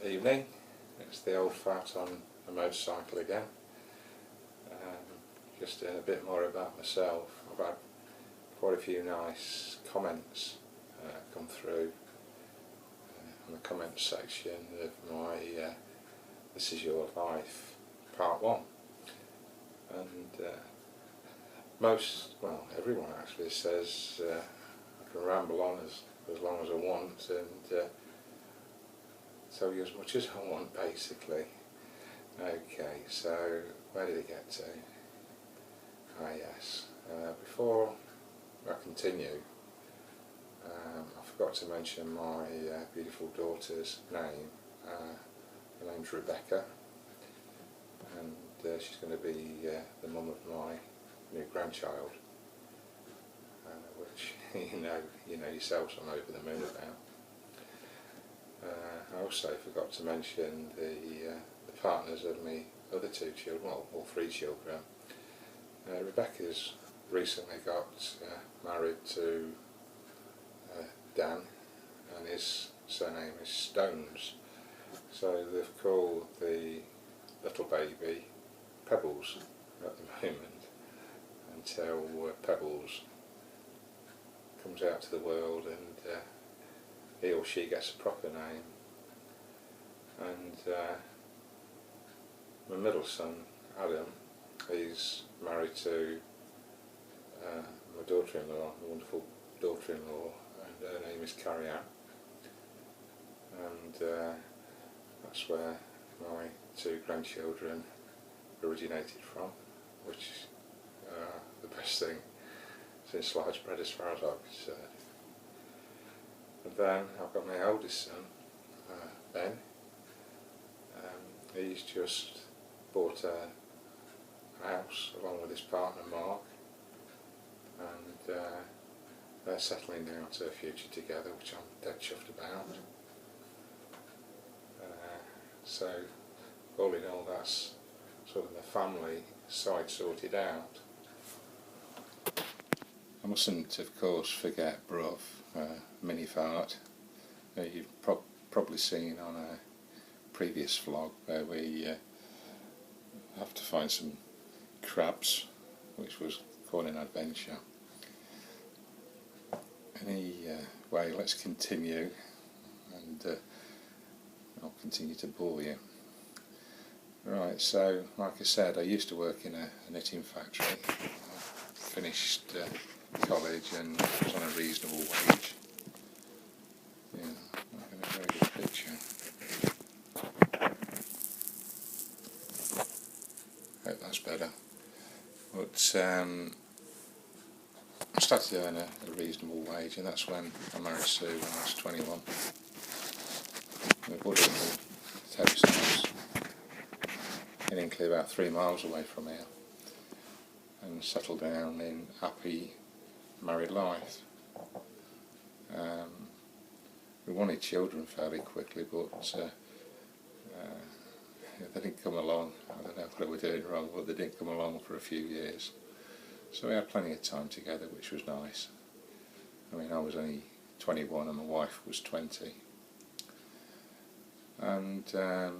Evening, it's the old fat on a motorcycle again. Just doing a bit more about myself. I've had quite a few nice comments come through in the comments section of my This Is Your Life Part 1. And everyone actually says I can ramble on as long as I want and tell you as much as I want, basically. Okay, so where did it get to? Yes. Before I continue, I forgot to mention my beautiful daughter's name. Her name's Rebecca, and she's going to be the mum of my new grandchild, which you know yourselves I'm over the moon about. I also forgot to mention the partners of my other two children, well, all three children. Rebecca's recently got married to Dan, and his surname is Stones, so they've called the little baby Pebbles at the moment until Pebbles comes out to the world and he or she gets a proper name. And my middle son, Adam, he's married to my daughter-in-law, a wonderful daughter-in-law, and her name is Carrie Ann. And that's where my two grandchildren originated from, which is the best thing since sliced bread as far as I'm concerned. And then I've got my oldest son, Ben. He's just bought a house along with his partner Mark, and they're settling down to a future together, which I'm dead chuffed about. So all in all, that's sort of the family side sorted out. I mustn't, of course, forget Bruv, mini fart. You've probably seen on a previous vlog where we have to find some crabs, which was quite an adventure. Anyway, let's continue, and I'll continue to bore you. Right, so like I said, I used to work in a knitting factory. I finished college and was on a reasonable wage. Yeah, not in a very good picture. Hope that's better. But I started to earn a reasonable wage, and that's when I married Sue when I was 21. We bought a little terrace house in Incley, about 3 miles away from here, and settled down in happy married life. We wanted children fairly quickly, but they didn't come along. I don't know what we were doing wrong, but they didn't come along for a few years. So we had plenty of time together, which was nice. I mean, I was only 21 and my wife was 20. And I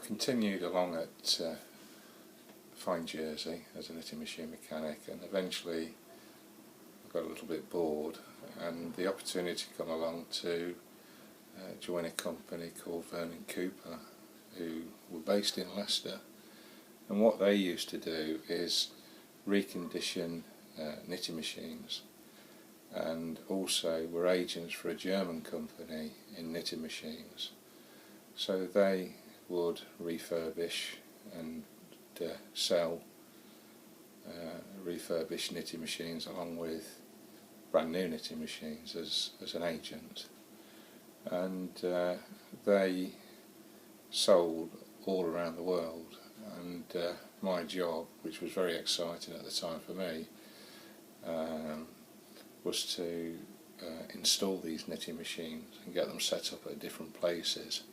continued along at Fine Jersey as a knitting machine mechanic, and eventually I got a little bit bored, and the opportunity come along to join a company called Vernon Cooper, who were based in Leicester. And what they used to do is recondition knitting machines, and also were agents for a German company in knitting machines. So they would refurbish and sell refurbished knitting machines along with brand new knitting machines as an agent. And they sold all around the world, and my job, which was very exciting at the time for me, was to install these knitting machines and get them set up at different places.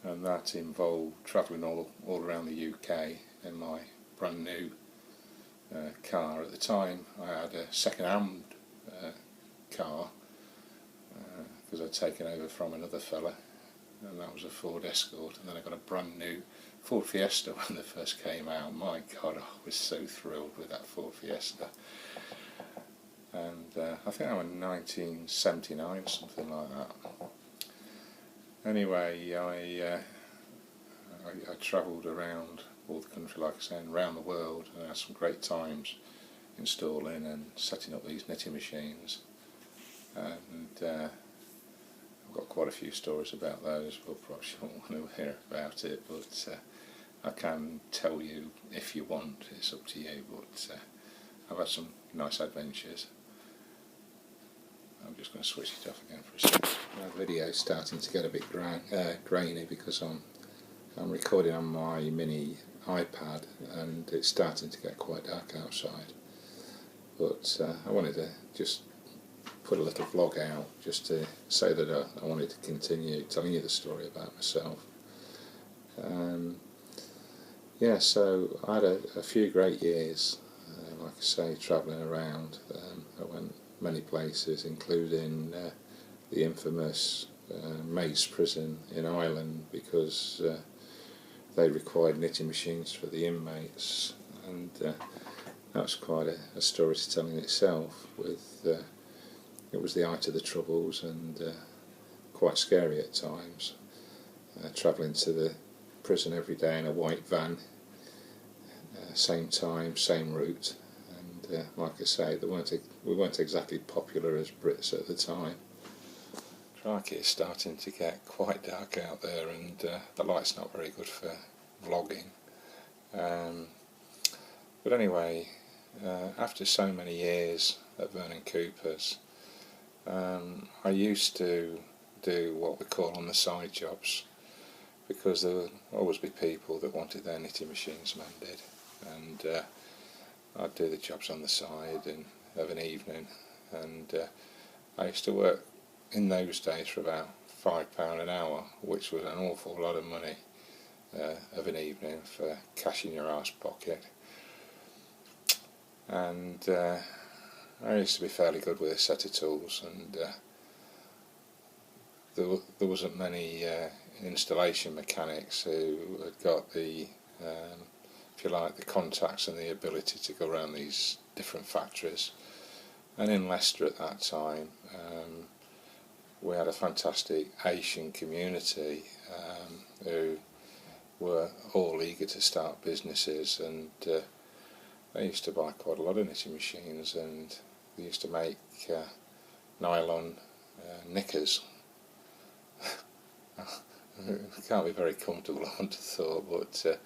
And that involved travelling all around the UK in my brand new car. At the time I had a second-hand car because I'd taken over from another fella and that was a Ford Escort, and then I got a brand new Ford Fiesta when they first came out. My God, I was so thrilled with that Ford Fiesta. And I think that was 1979, something like that. Anyway, I travelled around all the country, like I say, and around the world, and I had some great times installing and setting up these knitting machines. And I've got quite a few stories about those, but perhaps you won't want to hear about it, but I can tell you if you want, it's up to you, but I've had some nice adventures. I'm just going to switch it off again for a second. My video's starting to get a bit grainy because I'm recording on my mini iPad and it's starting to get quite dark outside. But I wanted to just put a little vlog out just to say that I wanted to continue telling you the story about myself. Yeah, so I had a few great years, like I say, travelling around. I went many places, including the infamous Mace prison in Ireland, because they required knitting machines for the inmates, and that's quite a story to tell in itself. It was the height of the Troubles and quite scary at times, travelling to the prison every day in a white van, same time, same route, and like I say, we weren't exactly popular as Brits at the time. Crikey, it's starting to get quite dark out there, and the light's not very good for vlogging. But anyway, after so many years at Vernon Cooper's, I used to do what we call on the side jobs, because there would always be people that wanted their knitting machines mended, and I'd do the jobs on the side and of an evening, and I used to work in those days for about £5 an hour, which was an awful lot of money of an evening for cash in your arse pocket. And I used to be fairly good with a set of tools, and there wasn't many installation mechanics who had got the, if you like, the contacts and the ability to go around these different factories. And in Leicester at that time, we had a fantastic Asian community who were all eager to start businesses, and they used to buy quite a lot of knitting machines, and they used to make nylon knickers. Can't be very comfortable, I wouldn't have thought, but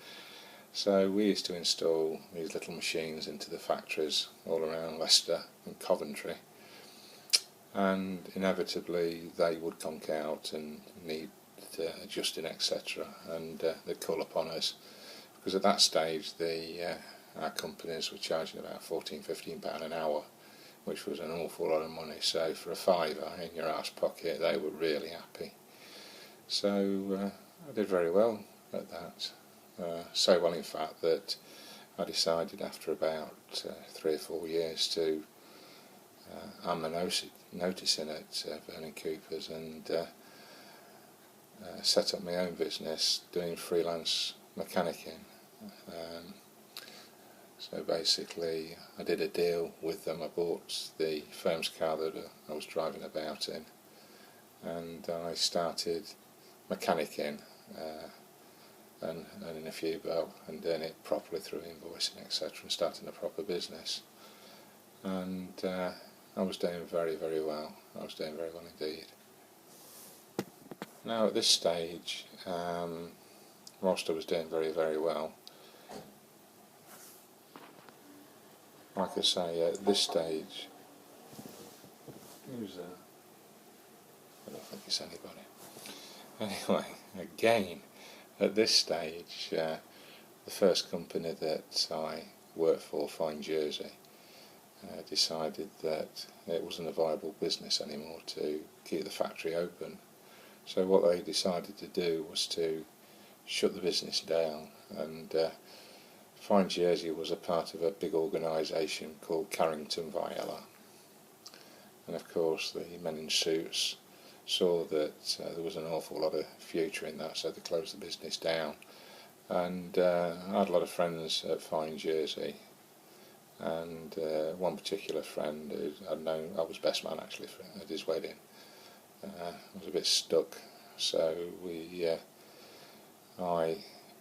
so we used to install these little machines into the factories all around Leicester and Coventry, and inevitably they would conk out and need adjusting, etc., and they'd call upon us, because at that stage our companies were charging about £14–15 an hour, which was an awful lot of money. So for a fiver in your arse pocket, they were really happy. So I did very well at that, so well in fact that I decided after about 3 or 4 years to I'm a noticing at Vernon Cooper's, and set up my own business doing freelance mechanicking. So basically I did a deal with them. I bought the firm's car that I was driving about in, and I started mechanicking and earning a few bob and doing it properly through invoicing, etc., and starting a proper business. And I was doing very, very well. I was doing very well indeed. Now at this stage, whilst I was doing very, very well, like I say, at this stage, who's there? I don't think it's anybody. Anyway, again, at this stage, the first company that I worked for, Fine Jersey, decided that it wasn't a viable business anymore to keep the factory open. So what they decided to do was to shut the business down, and Fine Jersey was a part of a big organisation called Carrington Viella, and of course the men in suits saw that there was an awful lot of future in that, so they closed the business down. And I had a lot of friends at Fine Jersey, and one particular friend who I'd known, I was best man actually at his wedding. I was a bit stuck, so I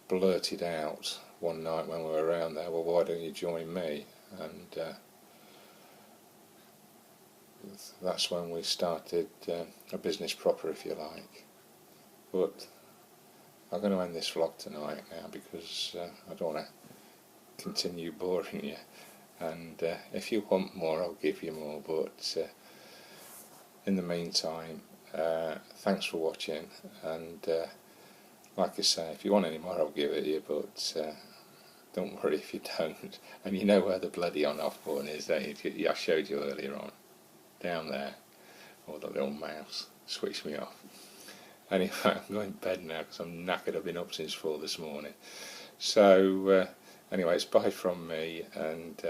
blurted out one night when we were around there, well, why don't you join me? And that's when we started a business proper, if you like. But I'm going to end this vlog tonight now, because I don't want to continue boring you. And if you want more, I'll give you more. But in the meantime, thanks for watching. And like I say, if you want any more, I'll give it you. But don't worry if you don't. And you know where the bloody on-off button is, don't you? I showed you earlier on. Down there. Or the little mouse switched me off. Anyway, I'm going to bed now because I'm knackered. I've been up since 4 this morning. So, anyway, it's bye from me, and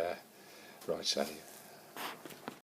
right, say.